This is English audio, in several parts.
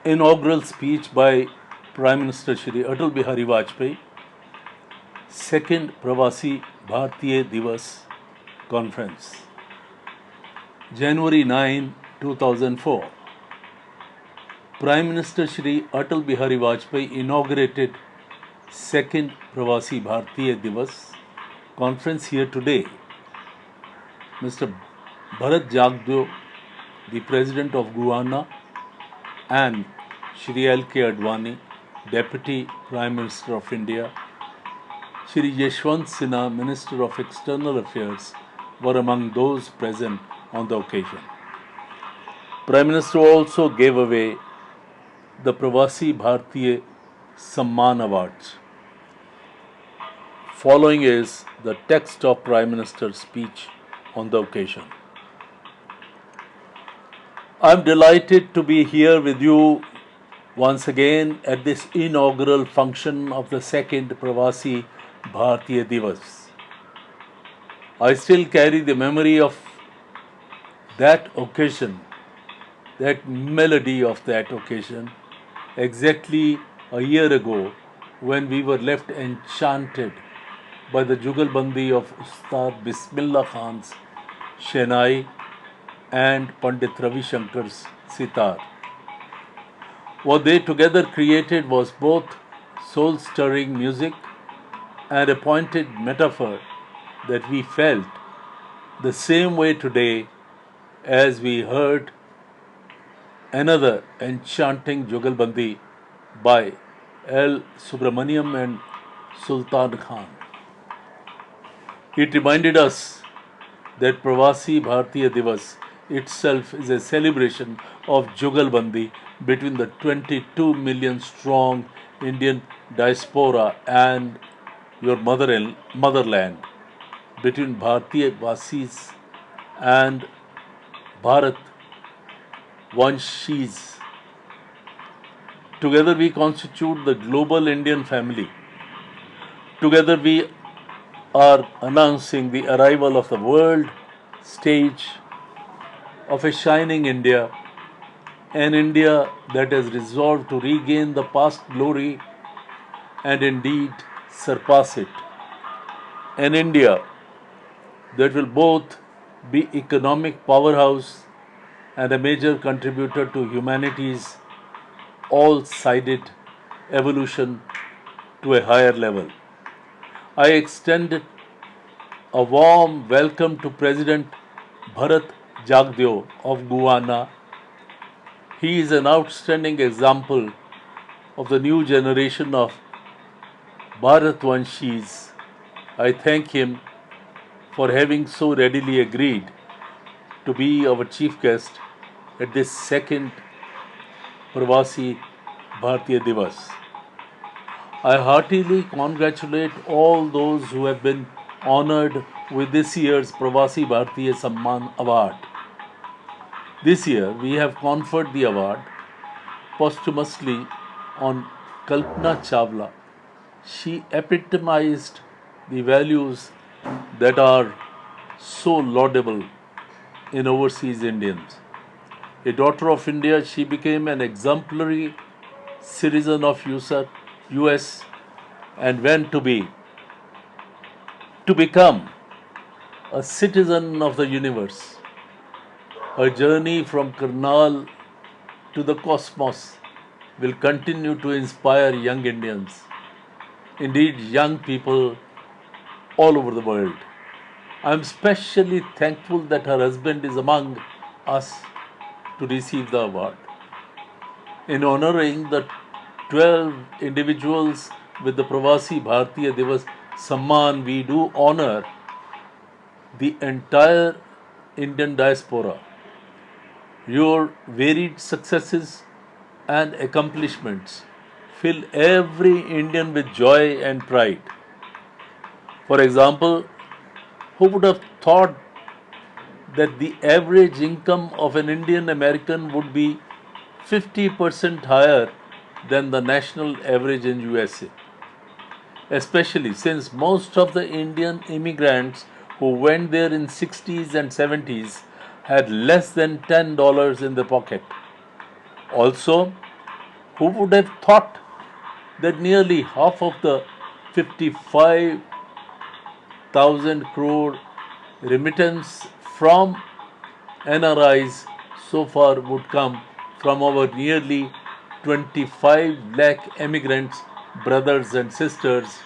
inaugural speech by Prime Minister Shri Atal Bihari Bajpai, second Pravasi Bharatiya Divas conference, January 9, 2004. Prime Minister Shri Atal Bihari Bajpai inaugurated second Pravasi Bharatiya Divas conference here today. Mr. Bharat Jagdeo, the President of Guyana, and Shri L.K. Advani, Deputy Prime Minister of India, Shri Yashwant Sinha, Minister of External Affairs, were among those present on the occasion. Prime Minister also gave away the Pravasi Bharatiya Samman Awards. Following is the text of Prime Minister's speech on the occasion. I am delighted to be here with you once again at this inaugural function of the second Pravasi Bharatiya Divas. I still carry the memory of that occasion, that melody of that occasion, exactly a year ago when we were left enchanted by the Jugalbandi of Ustad Bismillah Khan's Shehnai and Pandit Ravi Shankar's sitar. What they together created was both soul-stirring music and a pointed metaphor that we felt the same way today as we heard another enchanting Jugalbandi by L. Subramaniam and Sultan Khan. It reminded us that Pravasi Bharatiya Divas itself is a celebration of Jugalbandi between the 22 million strong Indian diaspora and your motherland, between Bharatiya Vasis and Bharat Vanshis. Together we constitute the global Indian family. Together we are announcing the arrival of the world stage of a shining India, an India that has resolved to regain the past glory and indeed surpass it, an India that will both be economic powerhouse and a major contributor to humanity's all-sided evolution to a higher level. I extend a warm welcome to President Bharat Jagdeo of Guyana. He is an outstanding example of the new generation of Bharatvanshis. I thank him for having so readily agreed to be our chief guest at this second Pravasi Bharatiya Divas. I heartily congratulate all those who have been honored with this year's Pravasi Bharatiya Samman Award. This year, we have conferred the award posthumously on Kalpana Chawla. She epitomized the values that are so laudable in overseas Indians. A daughter of India, she became an exemplary citizen of US and went to become a citizen of the universe. Her journey from Karnal to the cosmos will continue to inspire young Indians, indeed young people all over the world. I am especially thankful that her husband is among us to receive the award. In honoring the 12 individuals with the Pravasi Bharatiya Divas Samman, we do honor the entire Indian diaspora. Your varied successes and accomplishments fill every Indian with joy and pride. For example, who would have thought that the average income of an Indian American would be 50% higher than the national average in USA? Especially since most of the Indian immigrants who went there in 60s and 70s had less than $10 in their pocket. Also, Who would have thought that nearly half of the 55,000 crore remittance from NRIs so far would come from our nearly 25 lakh emigrants, brothers and sisters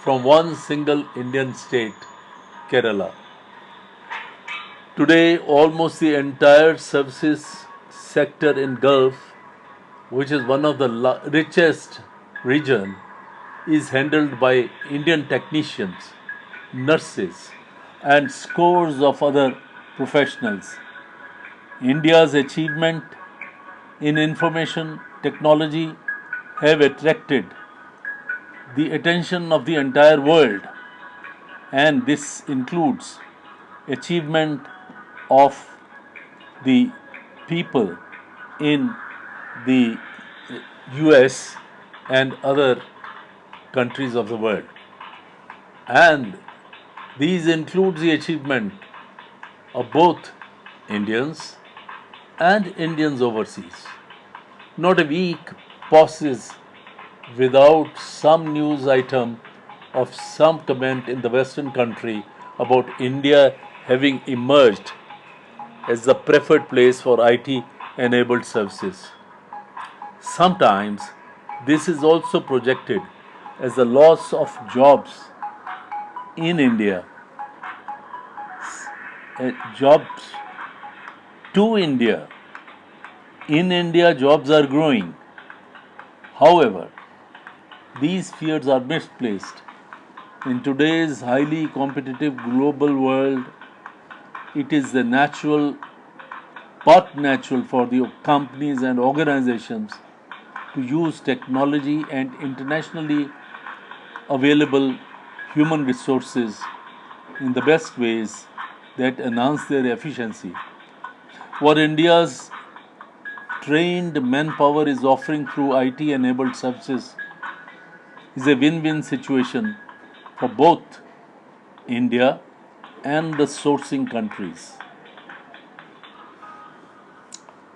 from one single Indian state, Kerala. Today, almost the entire services sector in Gulf, which is one of the richest region, is handled by Indian technicians, nurses, and scores of other professionals. India's achievement in information technology have attracted the attention of the entire world, and this includes achievement of the people in the US and other countries of the world. And these include the achievement of both Indians and Indians overseas. Not a week passes without some news item of some comment in the Western country about India having emerged as the preferred place for IT enabled services. Sometimes this is also projected as the loss of jobs in India, jobs to India. In India, jobs are growing. However, these fears are misplaced. In today's highly competitive global world, it is the natural for the companies and organizations to use technology and internationally available human resources in the best ways that enhance their efficiency. What India's trained manpower is offering through IT enabled services is a win-win situation for both India and the sourcing countries.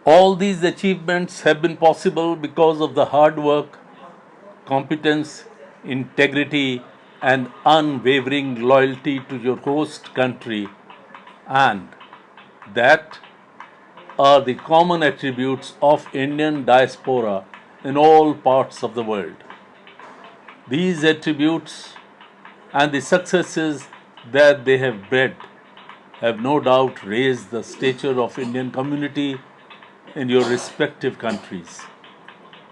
All these achievements have been possible because of the hard work, competence, integrity, and unwavering loyalty to your host country, and that are the common attributes of Indian diaspora in all parts of the world. These attributes and the successes that they have bred have no doubt raised the stature of Indian community in your respective countries.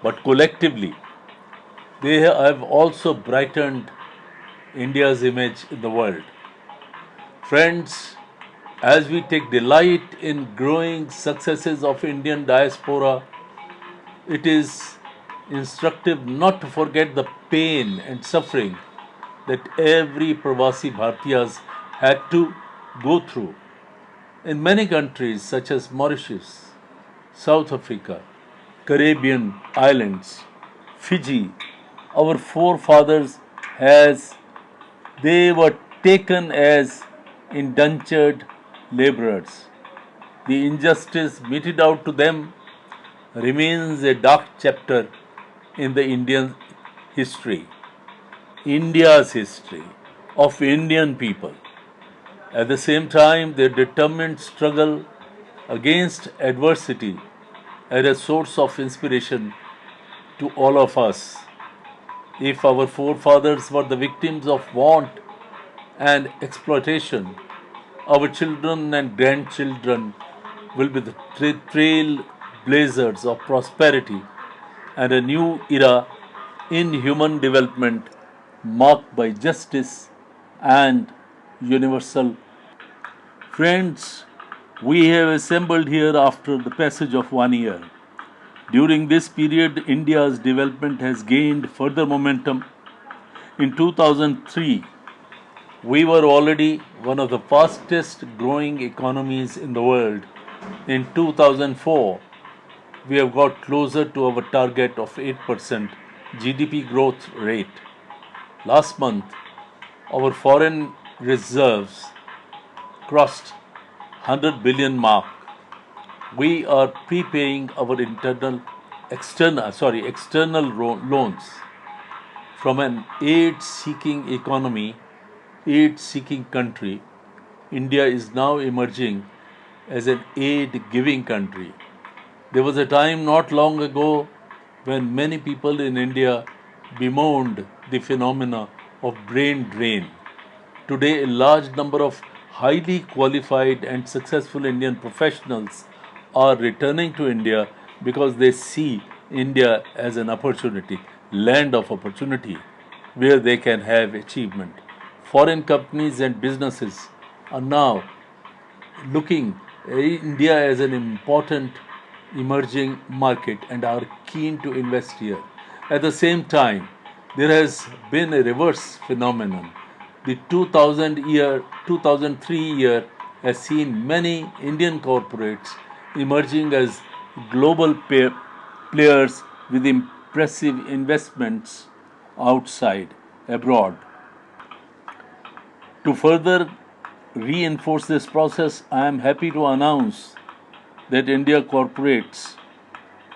But collectively, they have also brightened India's image in the world. Friends, as we take delight in growing successes of Indian diaspora, it is instructive not to forget the pain and suffering that every Pravasi Bharatiyas had to go through. In many countries such as Mauritius, South Africa, Caribbean islands, Fiji, our forefathers they were taken as indentured laborers. The injustice meted out to them remains a dark chapter in the Indian history, India's history, of Indian people. At the same time, their determined struggle against adversity are a source of inspiration to all of us. If our forefathers were the victims of want and exploitation, our children and grandchildren will be the trailblazers of prosperity and a new era in human development marked by justice and universal. Friends, we have assembled here after the passage of 1 year. During this period, India's development has gained further momentum. In 2003, we were already one of the fastest growing economies in the world. In 2004, we have got closer to our target of 8% GDP growth rate. Last month, our foreign reserves crossed 100 billion mark. We are prepaying our internal loans from an aid-seeking economy, aid-seeking country. India is now emerging as an aid-giving country. There was a time not long ago when many people in India bemoaned the phenomena of brain drain. Today, a large number of highly qualified and successful Indian professionals are returning to India because they see India as an opportunity, land of opportunity, where they can have achievement. Foreign companies and businesses are now looking India as an important emerging market and are keen to invest here. At the same time, there has been a reverse phenomenon. The 2003 year has seen many Indian corporates emerging as global players with impressive investments outside, abroad. To further reinforce this process, I am happy to announce that India corporates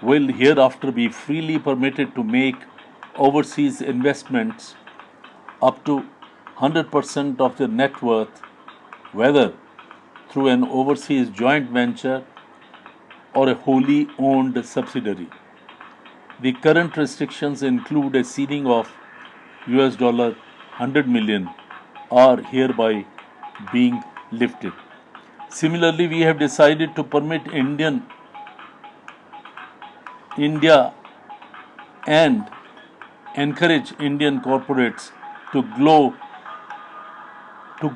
will hereafter be freely permitted to make overseas investments up to 100% of their net worth, whether through an overseas joint venture or a wholly owned subsidiary. The current restrictions include a ceiling of $100 million are hereby being lifted. Similarly, we have decided to permit India and encourage Indian corporates to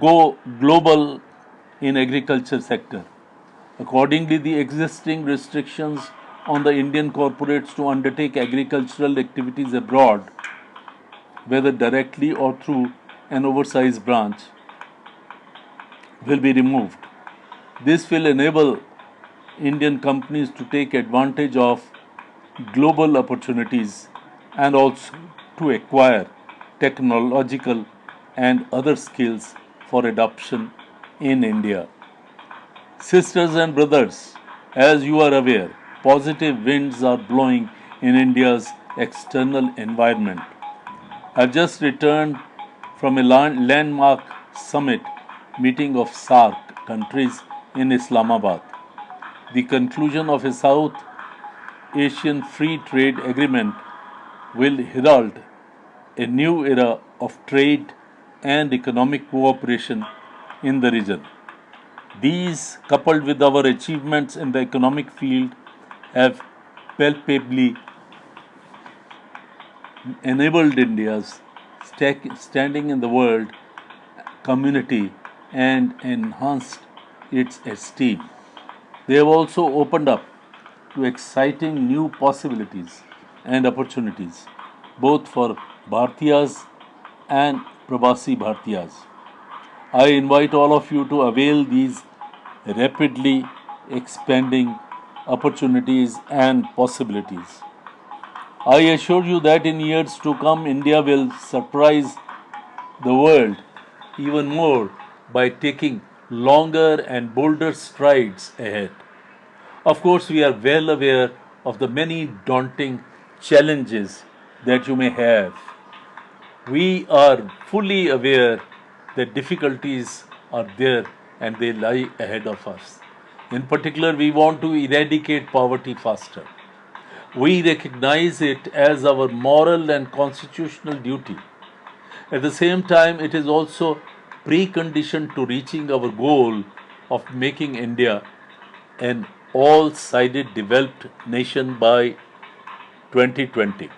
go global in agriculture sector. Accordingly, the existing restrictions on the Indian corporates to undertake agricultural activities abroad, whether directly or through an oversized branch, will be removed. This will enable Indian companies to take advantage of global opportunities and also to acquire technological and other skills for adoption in India. Sisters and brothers, as you are aware, positive winds are blowing in India's external environment. I've just returned from a landmark summit meeting of SAARC countries in Islamabad. The conclusion of a South Asian Free Trade Agreement will herald a new era of trade and economic cooperation in the region. These, coupled with our achievements in the economic field, have palpably enabled India's standing in the world community and enhanced its esteem. They have also opened up to exciting new possibilities and opportunities, both for Bhartiyas and Pravasi Bhartiyas. I invite all of you to avail these rapidly expanding opportunities and possibilities. I assure you that in years to come, India will surprise the world even more by taking longer and bolder strides ahead. Of course, we are well aware of the many daunting challenges that you may have. We are fully aware that difficulties are there and they lie ahead of us. In particular, we want to eradicate poverty faster. We recognize it as our moral and constitutional duty. At the same time, it is also precondition to reaching our goal of making India an all-sided developed nation by 2020.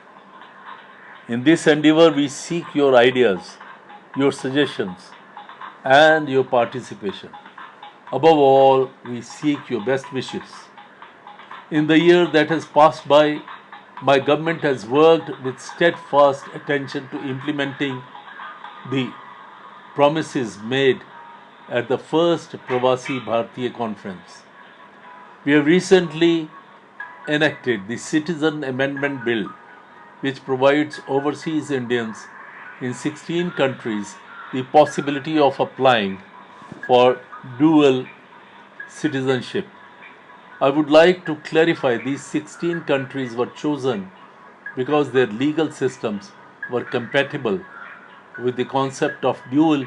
In this endeavor, we seek your ideas, your suggestions, and your participation. Above all, we seek your best wishes. In the year that has passed by, my government has worked with steadfast attention to implementing the promises made at the first Pravasi Bharatiya conference. We have recently enacted the Citizen Amendment Bill, which provides overseas Indians in 16 countries the possibility of applying for dual citizenship. I would like to clarify these 16 countries were chosen because their legal systems were compatible with the concept of dual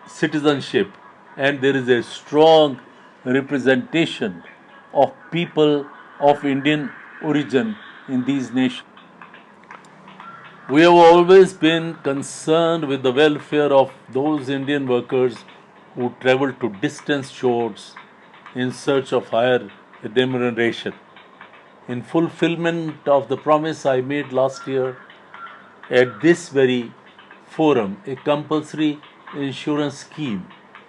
citizenship, and there is a strong representation of people of Indian origin in these nations. We have always been concerned with the welfare of those Indian workers who travel to distant shores in search of higher remuneration. In fulfillment of the promise I made last year, at this very forum, a compulsory insurance scheme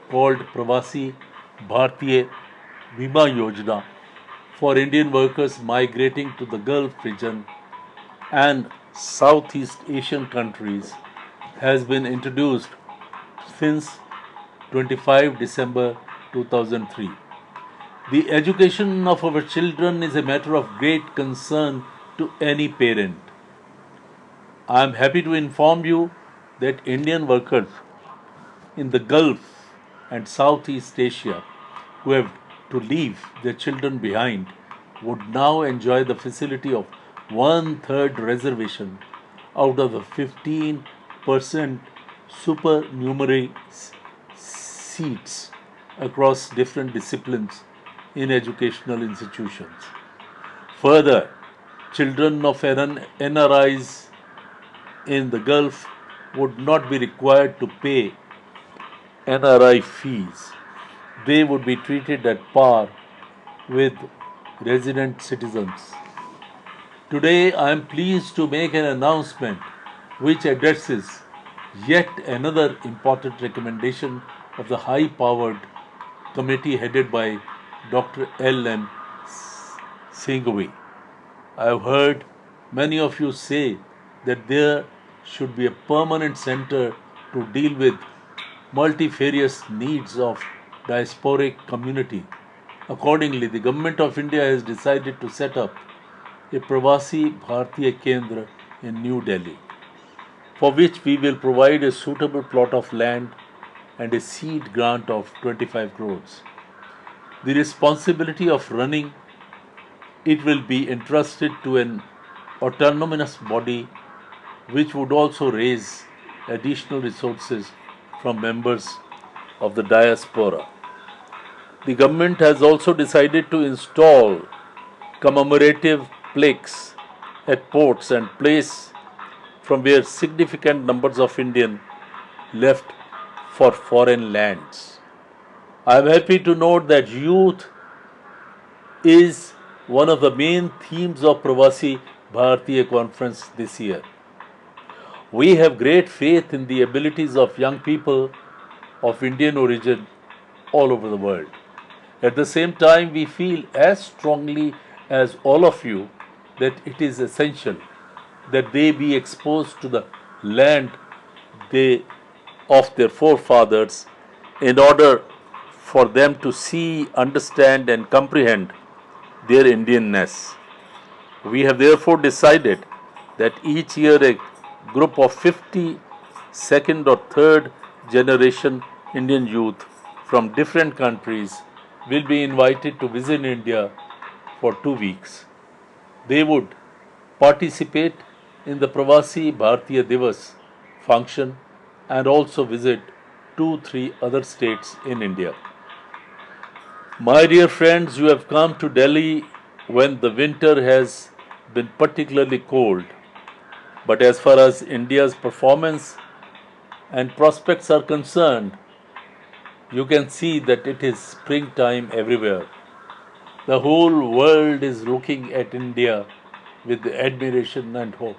called Pravasi Bharatiya Divas Yojana for Indian workers migrating to the Gulf region and Southeast Asian countries has been introduced since 25 December 2003. The education of our children is a matter of great concern to any parent. I am happy to inform you that Indian workers in the Gulf and Southeast Asia who have to leave their children behind would now enjoy the facility of one-third reservation out of the 15% supernumerary seats across different disciplines in educational institutions. Further, children of NRIs in the Gulf would not be required to pay NRI fees. They would be treated at par with resident citizens. Today, I am pleased to make an announcement which addresses yet another important recommendation of the high powered committee headed by Dr. L.M. Singhvi. I have heard many of you say that there should be a permanent center to deal with multifarious needs of diasporic community. Accordingly, the Government of India has decided to set up a Pravasi Bharatiya Kendra in New Delhi, for which we will provide a suitable plot of land and a seed grant of 25 crores. The responsibility of running it will be entrusted to an autonomous body which would also raise additional resources from members of the diaspora. The government has also decided to install commemorative plaques at ports and place from where significant numbers of Indians left for foreign lands. I am happy to note that youth is one of the main themes of Pravasi Bharatiya Conference this year. We have great faith in the abilities of young people of Indian origin all over the world. At the same time, we feel as strongly as all of you that it is essential that they be exposed to the land of their forefathers in order for them to see, understand, and comprehend their Indianness. We have therefore decided that each year a group of 50 second or third generation Indian youth from different countries will be invited to visit India for 2 weeks. They would participate in the Pravasi Bharatiya Divas function and also visit 2-3 other states in India. My dear friends, you have come to Delhi when the winter has been particularly cold. But as far as India's performance and prospects are concerned, you can see that it is springtime everywhere. The whole world is looking at India with admiration and hope.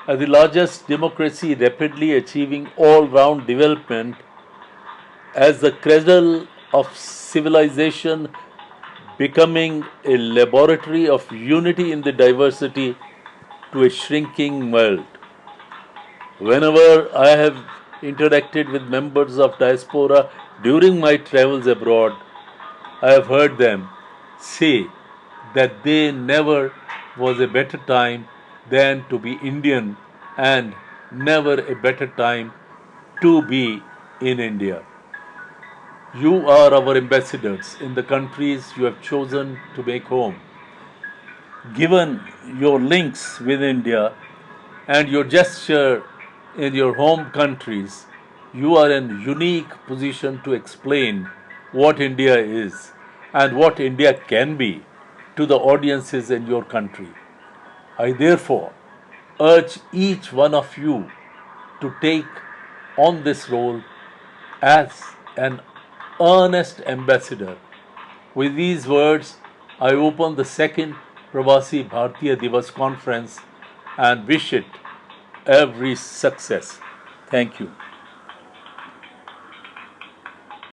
As the largest democracy rapidly achieving all round development, as the cradle of civilization becoming a laboratory of unity in the diversity to a shrinking world. Whenever I have interacted with members of diaspora during my travels abroad, I have heard them say that they never was a better time than to be Indian and never a better time to be in India. You are our ambassadors in the countries you have chosen to make home. Given your links with India and your gesture in your home countries, you are in unique position to explain what India is and what India can be to the audiences in your country. I therefore urge each one of you to take on this role as an earnest ambassador. With these words, I open the second Pravasi Bharatiya Divas conference and wish it every success. Thank you.